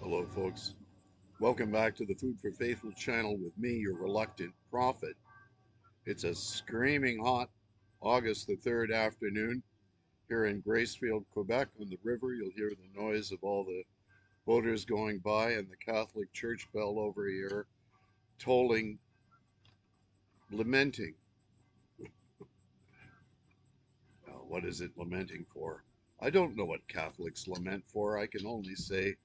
Hello, folks. Welcome back to the Food for Faithful channel with me, your reluctant prophet. It's a screaming hot August the 3rd afternoon here in Gracefield, Quebec. On the river, you'll hear the noise of all the boaters going by and the Catholic church bell over here tolling, lamenting. What is it lamenting for? I don't know what Catholics lament for. I can only say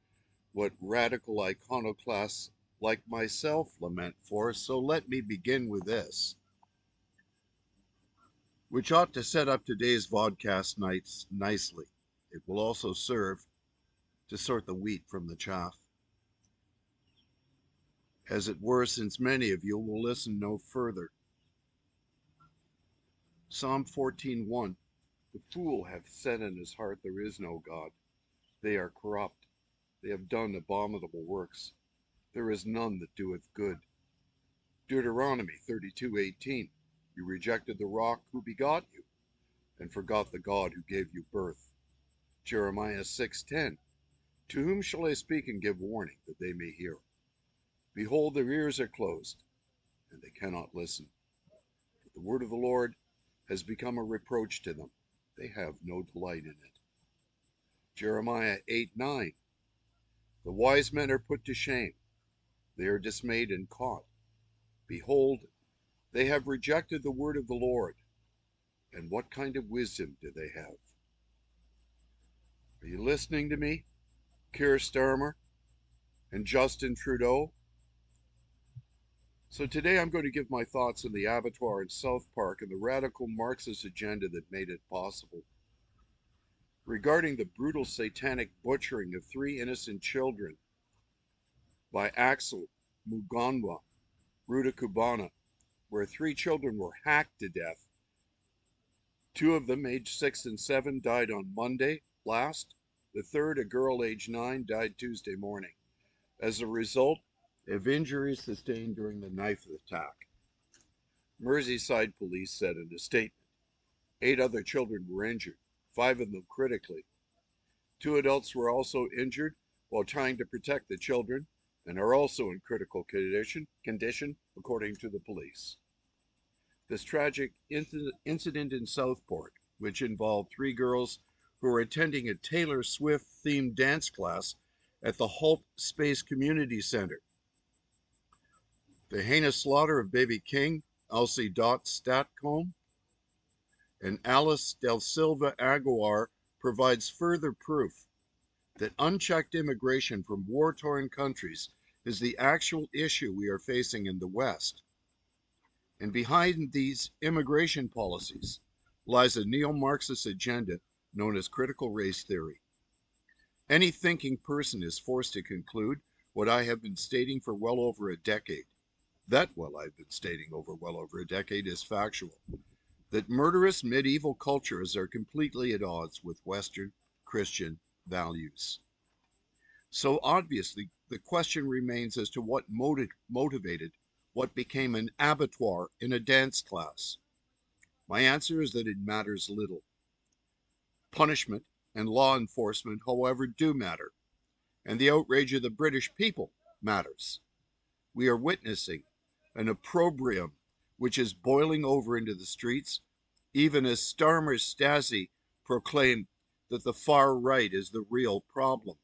what radical iconoclasts like myself lament for. So let me begin with this, which ought to set up today's vodcast nights nicely. It will also serve to sort the wheat from the chaff, as it were, since many of you will listen no further. Psalm 14:1. The fool hath said in his heart, there is no God. They are corrupt. They have done abominable works. There is none that doeth good. Deuteronomy 32:18. You rejected the rock who begot you, and forgot the God who gave you birth. Jeremiah 6:10. To whom shall I speak and give warning, that they may hear? Behold, their ears are closed, and they cannot listen. But the word of the Lord has become a reproach to them. They have no delight in it. Jeremiah 8:9. The wise men are put to shame. They are dismayed and caught. Behold, they have rejected the word of the Lord. And what kind of wisdom do they have? Are you listening to me, Keir Starmer and Justin Trudeau? So today I'm going to give my thoughts on the abattoir in South Park and the radical Marxist agenda that made it possible. Regarding the brutal satanic butchering of 3 innocent children by Axel Muganwa, Ruta Cubana, where 3 children were hacked to death. 2 of them, aged 6 and 7, died on Monday last. The third, a girl aged 9, died Tuesday morning as a result of injuries sustained during the knife attack. Merseyside police said in a statement 8 other children were injured, 5 of them critically. 2 adults were also injured while trying to protect the children and are also in critical condition, according to the police. This tragic incident in Southport, which involved 3 girls who were attending a Taylor Swift themed dance class at the Holt Space Community Center. The heinous slaughter of baby King, Elsie Dot Statcombe, and Alice Del Silva Aguilar provides further proof that unchecked immigration from war-torn countries is the actual issue we are facing in the West. And behind these immigration policies lies a neo-Marxist agenda known as critical race theory. Any thinking person is forced to conclude what I have been stating for well over a decade. That what I've been stating over well over a decade is factual. That murderous medieval cultures are completely at odds with Western Christian values. So obviously, the question remains as to what motivated what became an abattoir in a dance class. My answer is that it matters little. Punishment and law enforcement, however, do matter, and the outrage of the British people matters. We are witnessing an opprobrium which is boiling over into the streets, even as Starmer's Stasi proclaim that the far right is the real problem.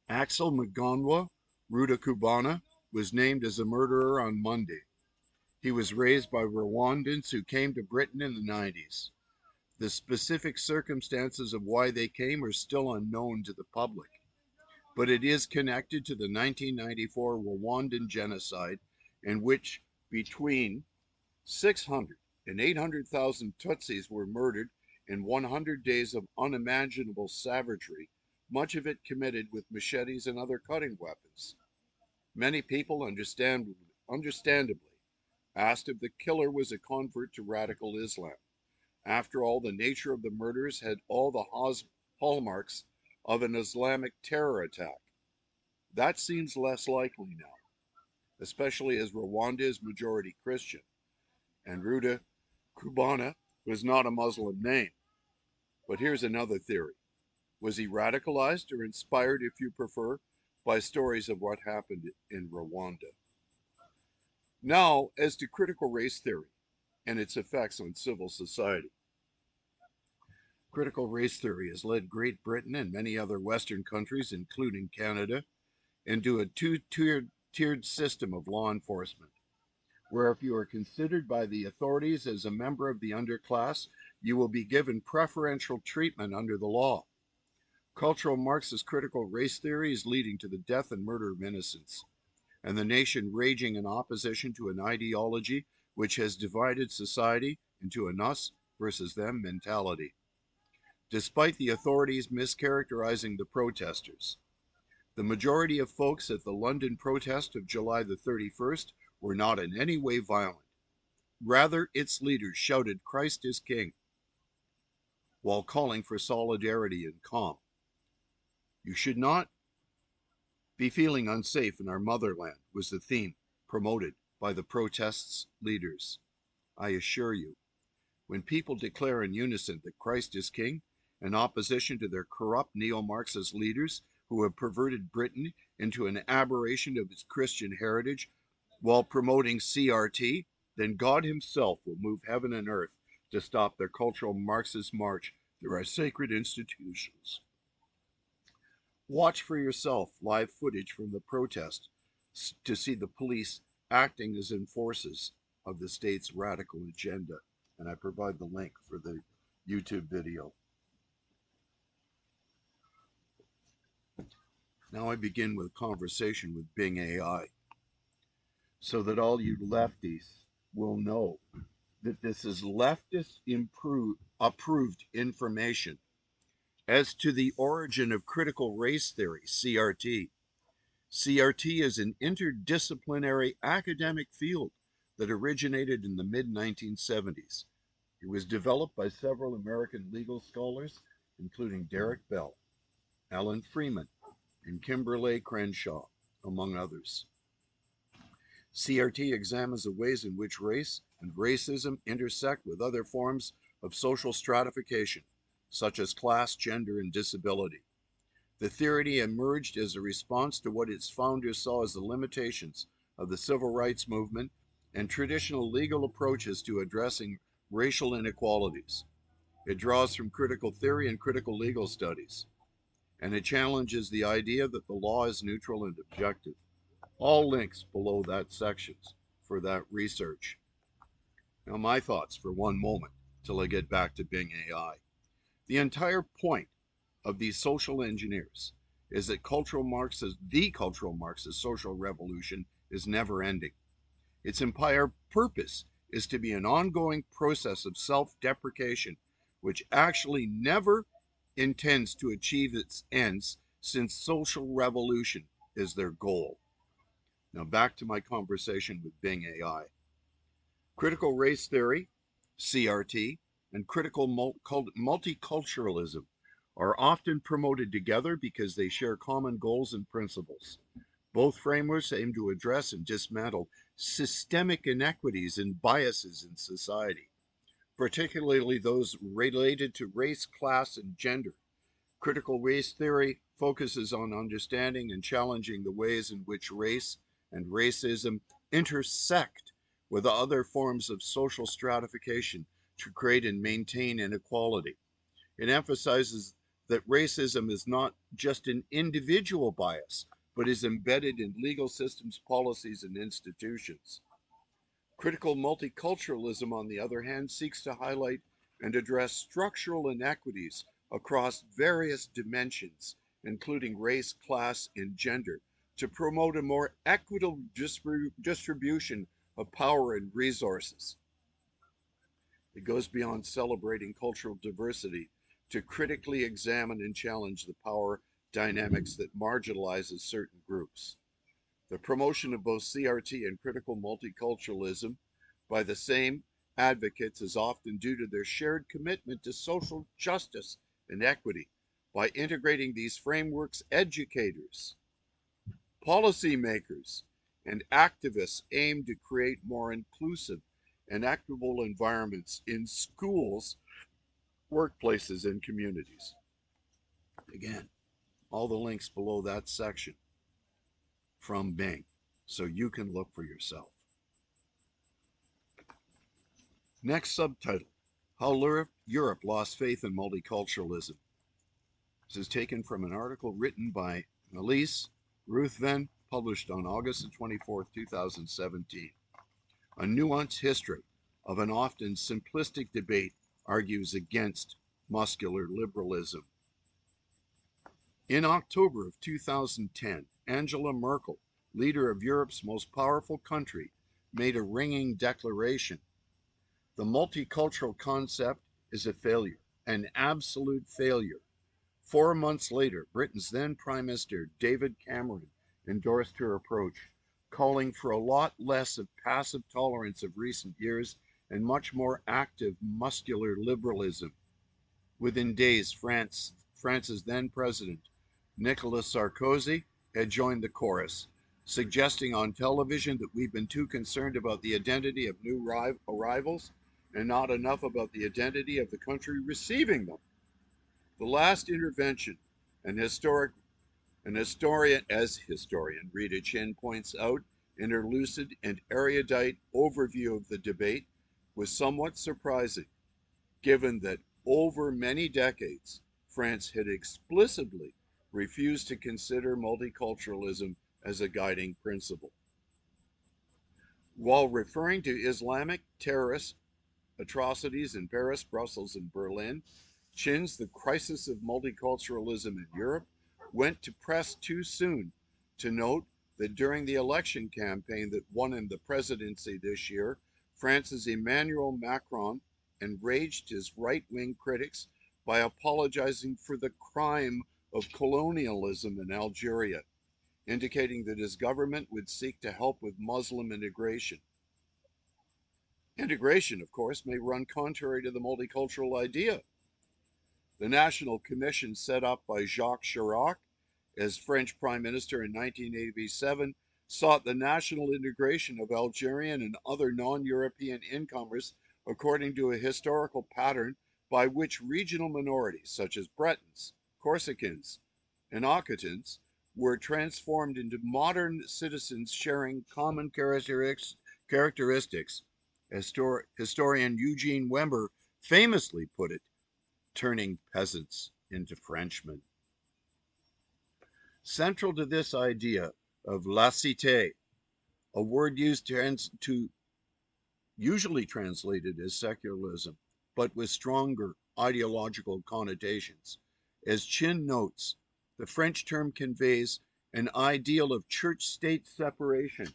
Axel Muganwa, Ruta Cubana, was named as a murderer on Monday. He was raised by Rwandans who came to Britain in the 90s. The specific circumstances of why they came are still unknown to the public, but it is connected to the 1994 Rwandan genocide, in which between 600 and 800,000 Tutsis were murdered in 100 days of unimaginable savagery, much of it committed with machetes and other cutting weapons. Many people, understandably, asked if the killer was a convert to radical Islam. After all, the nature of the murders had all the hallmarks of an Islamic terror attack. That seems less likely now, especially as Rwanda is majority Christian, and Ruta Cubana was not a Muslim name. But here's another theory. Was he radicalized or inspired, if you prefer, by stories of what happened in Rwanda. Now, as to critical race theory and its effects on civil society. Critical race theory has led Great Britain and many other Western countries, including Canada, into a two-tiered system of law enforcement, where if you are considered by the authorities as a member of the underclass, you will be given preferential treatment under the law. Cultural Marxist critical race theory is leading to the death and murder of innocents, and the nation raging in opposition to an ideology which has divided society into an us versus them mentality. Despite the authorities mischaracterizing the protesters, the majority of folks at the London protest of July the 31st were not in any way violent. Rather, its leaders shouted, "Christ is King," while calling for solidarity and calm. You should not be feeling unsafe in our motherland was the theme promoted by the protest's leaders. I assure you, when people declare in unison that Christ is King, in opposition to their corrupt neo-Marxist leaders who have perverted Britain into an aberration of its Christian heritage while promoting CRT, then God himself will move heaven and earth to stop their cultural Marxist march through our sacred institutions. Watch for yourself live footage from the protest to see the police acting as enforcers of the state's radical agenda. And I provide the link for the YouTube video. Now I begin with a conversation with Bing AI, so that all you lefties will know that this is leftist approved information as to the origin of critical race theory, CRT. CRT is an interdisciplinary academic field that originated in the mid-1970s. It was developed by several American legal scholars, including Derek Bell, Alan Freeman, and Kimberlé Crenshaw, among others. CRT examines the ways in which race and racism intersect with other forms of social stratification, such as class, gender, and disability. The theory emerged as a response to what its founders saw as the limitations of the civil rights movement and traditional legal approaches to addressing racial inequalities. It draws from critical theory and critical legal studies, and it challenges the idea that the law is neutral and objective. All links below that sections for that research. Now my thoughts for one moment till I get back to Bing AI. The entire point of these social engineers is that the cultural Marxist social revolution is never ending. Its entire purpose is to be an ongoing process of self-deprecation, which actually never intends to achieve its ends, since social revolution is their goal. Now back to my conversation with Bing AI. Critical race theory, CRT, and critical multiculturalism are often promoted together because they share common goals and principles. Both frameworks aim to address and dismantle systemic inequities and biases in society, particularly those related to race, class, and gender. Critical race theory focuses on understanding and challenging the ways in which race and racism intersect with other forms of social stratification to create and maintain inequality. It emphasizes that racism is not just an individual bias, but is embedded in legal systems, policies, and institutions. Critical multiculturalism, on the other hand, seeks to highlight and address structural inequities across various dimensions, including race, class, and gender, to promote a more equitable distribution of power and resources. It goes beyond celebrating cultural diversity to critically examine and challenge the power dynamics that marginalizes certain groups. The promotion of both CRT and critical multiculturalism by the same advocates is often due to their shared commitment to social justice and equity. By integrating these frameworks, educators, policymakers, and activists aim to create more inclusive and equitable environments in schools, workplaces, and communities. Again, all the links below that section. from Bing so you can look for yourself. Next subtitle, How Europe Lost Faith in Multiculturalism. This is taken from an article written by Elise Ruthven, published on August 24, 2017. A nuanced history of an often simplistic debate argues against muscular liberalism. In October of 2010, Angela Merkel, leader of Europe's most powerful country, made a ringing declaration. The multicultural concept is a failure, an absolute failure. 4 months later, Britain's then Prime Minister David Cameron endorsed her approach, calling for a lot less of passive tolerance of recent years and much more active muscular liberalism. Within days, France's then president, Nicolas Sarkozy, had joined the chorus, suggesting on television that we've been too concerned about the identity of new arrivals and not enough about the identity of the country receiving them. The last intervention, an historian Rita Chin points out in her lucid and erudite overview of the debate, was somewhat surprising, given that over many decades, France had explicitly refused to consider multiculturalism as a guiding principle. While referring to Islamic terrorist atrocities in Paris, Brussels, and Berlin, Chin's The Crisis of Multiculturalism in Europe went to press too soon to note that during the election campaign that won him the presidency this year, France's Emmanuel Macron enraged his right-wing critics by apologizing for the crime of colonialism in Algeria, indicating that his government would seek to help with Muslim integration. Integration, of course, may run contrary to the multicultural idea. The National Commission set up by Jacques Chirac as French Prime Minister in 1987 sought the national integration of Algerian and other non-European incomers according to a historical pattern by which regional minorities such as Bretons, Corsicans, and Occitans were transformed into modern citizens sharing common characteristics. Historian Eugene Wember famously put it, turning peasants into Frenchmen. Central to this idea of laïcité, a word used to usually translated as secularism, but with stronger ideological connotations. As Chin notes, the French term conveys an ideal of church-state separation,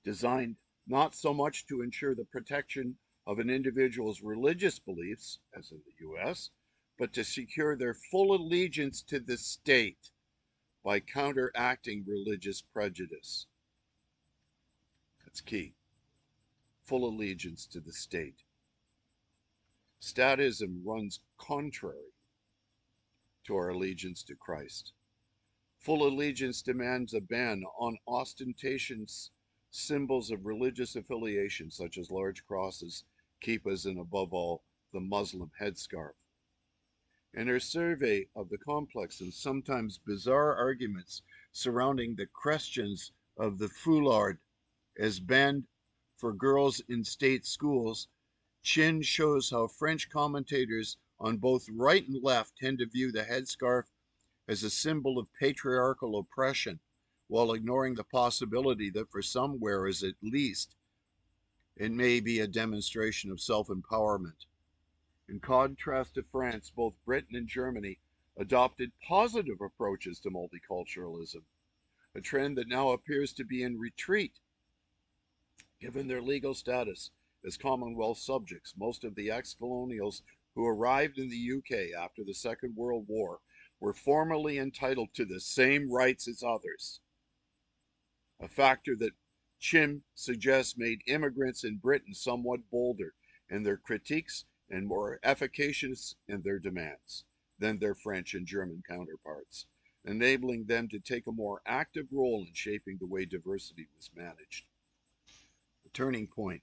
designed not so much to ensure the protection of an individual's religious beliefs, as in the US, but to secure their full allegiance to the state by counteracting religious prejudice. That's key. Full allegiance to the state. Statism runs contrary to our allegiance to Christ. Full allegiance demands a ban on ostentatious symbols of religious affiliation, such as large crosses, kippas, and above all, the Muslim headscarf. In her survey of the complex and sometimes bizarre arguments surrounding the questions of the foulard as banned for girls in state schools, Chin shows how French commentators on both right and left tend to view the headscarf as a symbol of patriarchal oppression, while ignoring the possibility that for some wearers at least, it may be a demonstration of self-empowerment. In contrast to France, both Britain and Germany adopted positive approaches to multiculturalism, a trend that now appears to be in retreat. Given their legal status as Commonwealth subjects, most of the ex-colonials who arrived in the UK after the Second World War were formally entitled to the same rights as others, a factor that Chin suggests made immigrants in Britain somewhat bolder in their critiques and more efficacious in their demands than their French and German counterparts, enabling them to take a more active role in shaping the way diversity was managed. The turning point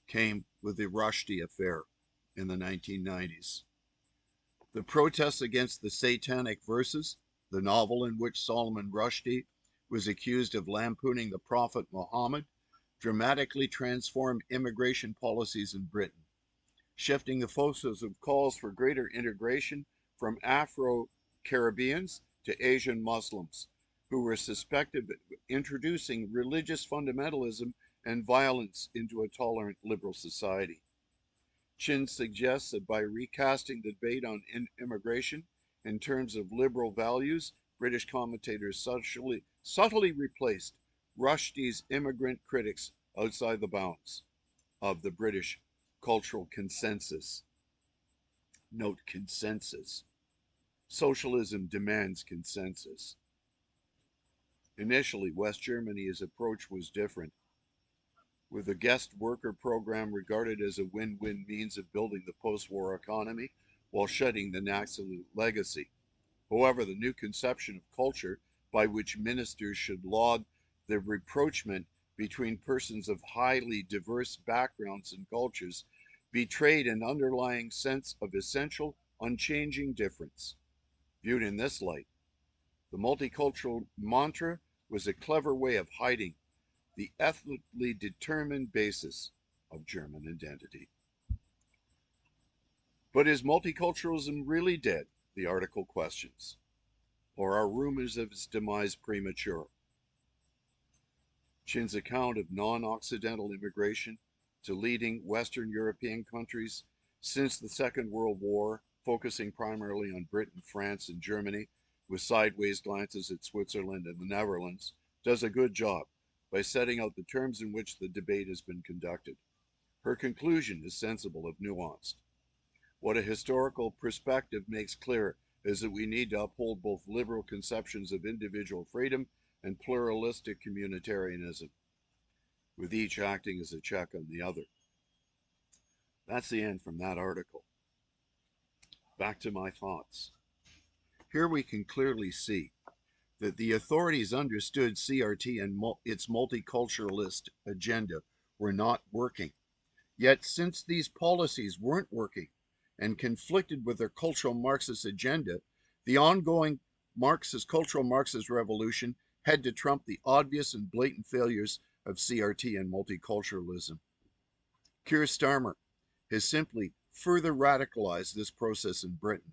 came with the Rushdie affair in the 1990s. The protests against the Satanic Verses, the novel in which Solomon Rushdie was accused of lampooning the Prophet Muhammad, dramatically transformed immigration policies in Britain, shifting the focus of calls for greater integration from Afro-Caribbeans to Asian Muslims, who were suspected of introducing religious fundamentalism and violence into a tolerant liberal society. Chin suggests that by recasting the debate on immigration in terms of liberal values, British commentators subtly replaced Rushdie's immigrant critics outside the bounds of the British cultural consensus. Note consensus. Socialism demands consensus. Initially, West Germany's approach was different, with the guest worker program regarded as a win-win means of building the post-war economy while shedding the Nazi legacy. However, the new conception of culture by which ministers should laud the rapprochement between persons of highly diverse backgrounds and cultures betrayed an underlying sense of essential, unchanging difference. Viewed in this light, the multicultural mantra was a clever way of hiding the ethnically determined basis of German identity. But is multiculturalism really dead? The article questions. Or are rumors of its demise premature? Chin's account of non-Occidental immigration to leading Western European countries since the Second World War, focusing primarily on Britain, France, and Germany, with sideways glances at Switzerland and the Netherlands, does a good job by setting out the terms in which the debate has been conducted. Her conclusion is sensible if nuanced. What a historical perspective makes clear is that we need to uphold both liberal conceptions of individual freedom and pluralistic communitarianism, with each acting as a check on the other. That's the end from that article. Back to my thoughts. Here we can clearly see that the authorities understood CRT and its multiculturalist agenda were not working. Yet since these policies weren't working and conflicted with their cultural Marxist agenda, the ongoing cultural Marxist revolution had to trump the obvious and blatant failures of CRT and multiculturalism. Keir Starmer has simply further radicalized this process in Britain.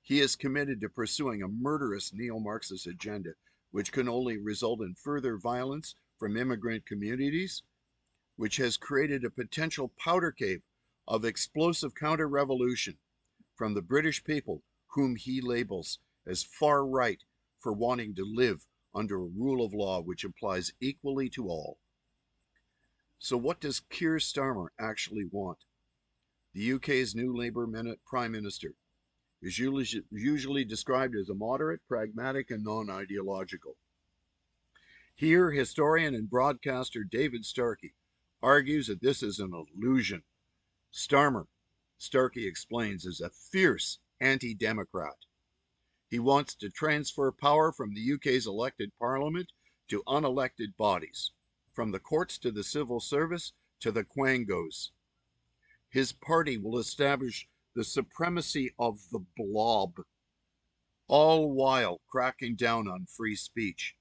He is committed to pursuing a murderous neo-Marxist agenda, which can only result in further violence from immigrant communities, which has created a potential powder cave of explosive counter-revolution from the British people, whom he labels as far right for wanting to live under a rule of law which applies equally to all. So what does Keir Starmer actually want? The UK's new Labour Prime Minister is usually described as a moderate, pragmatic, and non-ideological. Here, historian and broadcaster David Starkey argues that this is an illusion. Starkey explains, is a fierce anti-democrat. He wants to transfer power from the UK's elected parliament to unelected bodies, from the courts to the civil service to the quangos. His party will establish the supremacy of the blob, all while cracking down on free speech.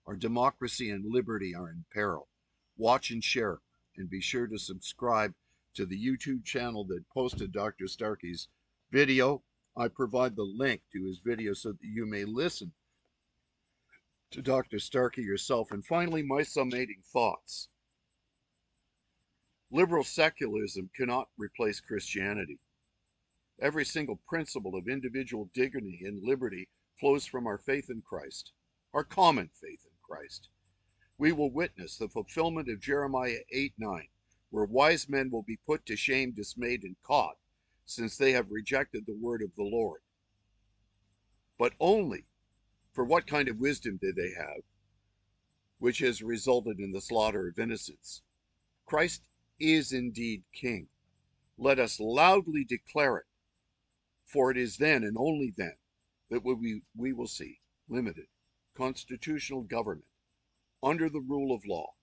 Our democracy and liberty are in peril. Watch and share, and be sure to subscribe to the YouTube channel that posted Dr. Starkey's video. I provide the link to his video so that you may listen to Dr. Starkey yourself. And finally, my summating thoughts. Liberal secularism cannot replace Christianity. Every single principle of individual dignity and liberty flows from our faith in Christ, our common faith in Christ. We will witness the fulfillment of Jeremiah 8:9, where wise men will be put to shame, dismayed, and caught, since they have rejected the word of the Lord. But only, for what kind of wisdom did they have, which has resulted in the slaughter of innocents? Christ is indeed King. Let us loudly declare it, for it is then and only then that we will see limited constitutional government under the rule of law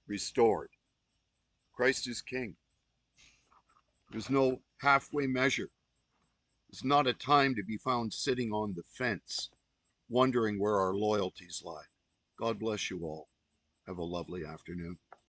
restored. Christ is King. There's no halfway measure. It's not a time to be found sitting on the fence, wondering where our loyalties lie. God bless you all. Have a lovely afternoon.